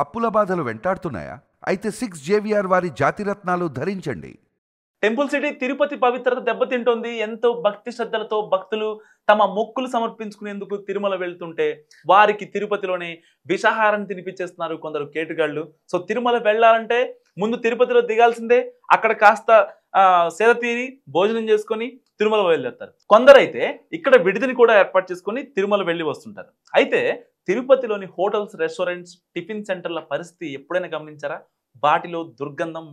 అప్పుల బాధలు వెంటాడుతున్నాయా? అయితే 6 జేవిఆర్ వారి జాతిరత్నాలు ధరించండి. టెంపుల్ సిటీ తిరుపతి పవిత్రత దెబ్బతింటోంది. ఎంతో భక్తి శ్రద్ధలతో భక్తులు తమ మొక్కులు సమర్పించుకునేందుకు తిరుమల వెళ్తుంటే వారికి తిరుపతిలోనే విషాహారం తినిపించేస్తున్నారు కొందరు కేటుగాళ్ళు. సో తిరుమల వెళ్ళాలంటే ముందు తిరుపతిలో దిగాల్సిందే. అక్కడ కాస్త సేద తీరి భోజనం చేసుకొని తిరుమల బయలుదేరుతారు. కొందరైతే ఇక్కడ విడిదిని కూడా ఏర్పాటు చేసుకొని తిరుమల వెళ్ళి వస్తుంటారు. అయితే తిరుపతిలోని హోటల్స్, రెస్టారెంట్స్, టిఫిన్ సెంటర్ల పరిస్థితి ఎప్పుడైనా గమనించారా? వాటిలో దుర్గంధం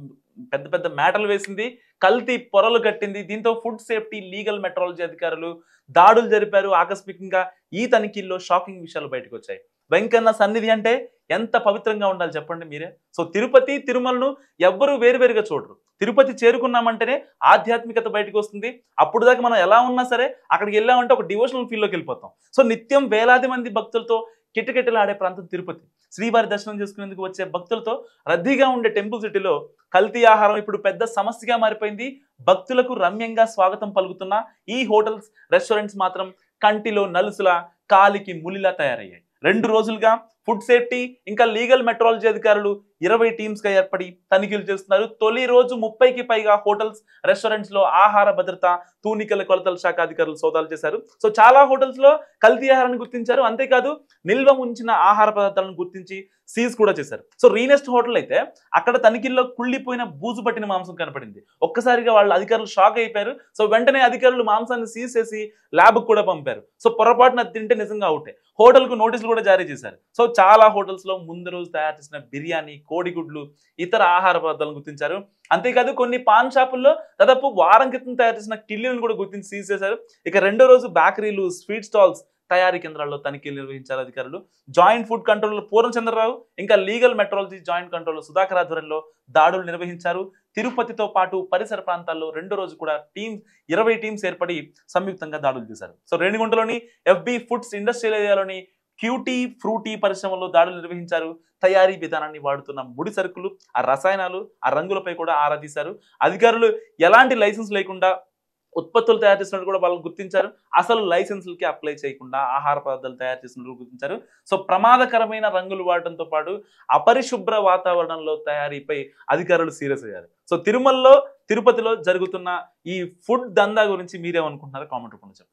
పెద్ద పెద్ద మేటలు వేసింది, కల్తీ పొరలు కట్టింది. దీంతో ఫుడ్ సేఫ్టీ, లీగల్ మెట్రాలజీ అధికారులు దాడులు జరిపారు. ఆకస్మికంగా ఈ తనిఖీల్లో షాకింగ్ విషయాలు బయటకు వచ్చాయి. వెంకన్న సన్నిధి అంటే ఎంత పవిత్రంగా ఉండాలి చెప్పండి మీరే. సో తిరుపతి, తిరుమలను ఎవ్వరూ వేరువేరుగా చూడరు. తిరుపతి చేరుకున్నామంటేనే ఆధ్యాత్మికత బయటకు వస్తుంది. అప్పుడు దాకా మనం ఎలా ఉన్నా సరే అక్కడికి వెళ్ళామంటే ఒక డివోషనల్ ఫీల్లోకి వెళ్ళిపోతాం. సో నిత్యం వేలాది మంది భక్తులతో కిటకిటలాడే ప్రాంతం తిరుపతి. శ్రీవారి దర్శనం చేసుకునేందుకు వచ్చే భక్తులతో రద్దీగా ఉండే టెంపుల్ సిటీలో కల్తీ ఆహారం ఇప్పుడు పెద్ద సమస్యగా మారిపోయింది. భక్తులకు రమ్యంగా స్వాగతం పలుకుతున్న ఈ హోటల్స్, రెస్టారెంట్స్ మాత్రం కంటిలో నలుసులా, కాలికి ములిలా తయారయ్యాయి. 2 రోజులుగా ఫుడ్ సేఫ్టీ ఇంకా లీగల్ మెట్రాలజీ అధికారులు 20 టీమ్స్ గా ఏర్పడి తనిఖీలు చేస్తున్నారు. తొలి రోజు 30కి పైగా హోటల్స్, రెస్టారెంట్స్ లో ఆహార భద్రత, తూనికల కొలతల శాఖ అధికారులు సోదాలు చేశారు. సో చాలా హోటల్స్ లో కల్తీ ఆహారాన్ని గుర్తించారు. అంతేకాదు నిల్వ ఉంచిన ఆహార పదార్థాలను గుర్తించి సీజ్ కూడా చేశారు. సో రీనెస్ట్ హోటల్ అయితే అక్కడ తనిఖీల్లో కుళ్ళిపోయిన బూజు పట్టిన మాంసం కనపడింది. ఒక్కసారిగా వాళ్ళ అధికారులు షాక్ అయిపోయారు. సో వెంటనే అధికారులు మాంసాన్ని సీజ్ చేసి ల్యాబ్ కూడా పంపారు. సో పొరపాటున తింటే నిజంగా అవుటే. హోటల్ కు నోటీసులు కూడా జారీ చేశారు. సో చాలా హోటల్స్ లో ముందు రోజు తయారు చేసిన బిర్యానీ, కోడిగుడ్లు, ఇతర ఆహార పదార్థాలను గుర్తించారు. అంతేకాదు కొన్ని పాన్ షాపుల్లో దాదాపు వారం క్రితం తయారు చేసిన కిళ్ళీలను కూడా గుర్తించి సీజ్ చేశారు. ఇక రెండో రోజు బేకరీలు, స్వీట్ స్టాల్స్, తయారీ కేంద్రాల్లో తనిఖీలు నిర్వహించారు అధికారులు. జాయింట్ ఫుడ్ కంట్రోలర్ పూర్ణచంద్రరావు ఇంకా legal metrology joint controller Sudhakar ఆధ్వర్యంలో దాడులు నిర్వహించారు. తిరుపతితో పాటు పరిసర ప్రాంతాల్లో రెండో రోజు కూడా 20 టీమ్స్ ఏర్పడి సంయుక్తంగా దాడులు చేశారు. సో రేణిగుంటలోని ఎఫ్బి ఫుడ్స్ ఇండస్ట్రియల్ ఏరియాలోని క్యూటీ, ఫ్రూటీ పరిశ్రమల్లో దాడులు నిర్వహించారు. తయారీ విధానాన్ని వాడుతున్న ముడి సరుకులు, ఆ రసాయనాలు, ఆ రంగులపై కూడా ఆరా తీశారు. అధికారులు ఎలాంటి లైసెన్స్ లేకుండా ఉత్పత్తులు తయారు చేసినట్టు కూడా వాళ్ళని గుర్తించారు. అసలు లైసెన్సులకి అప్లై చేయకుండా ఆహార పదార్థాలు తయారు చేసినట్టు గుర్తించారు. సో ప్రమాదకరమైన రంగులు వాడటంతో పాటు అపరిశుభ్ర వాతావరణంలో తయారీపై అధికారులు సీరియస్ అయ్యారు. సో తిరుమలలో, తిరుపతిలో జరుగుతున్న ఈ ఫుడ్ దందా గురించి మీరేమనుకుంటున్నారో కామెంట్ రూపంలో చెప్పండి.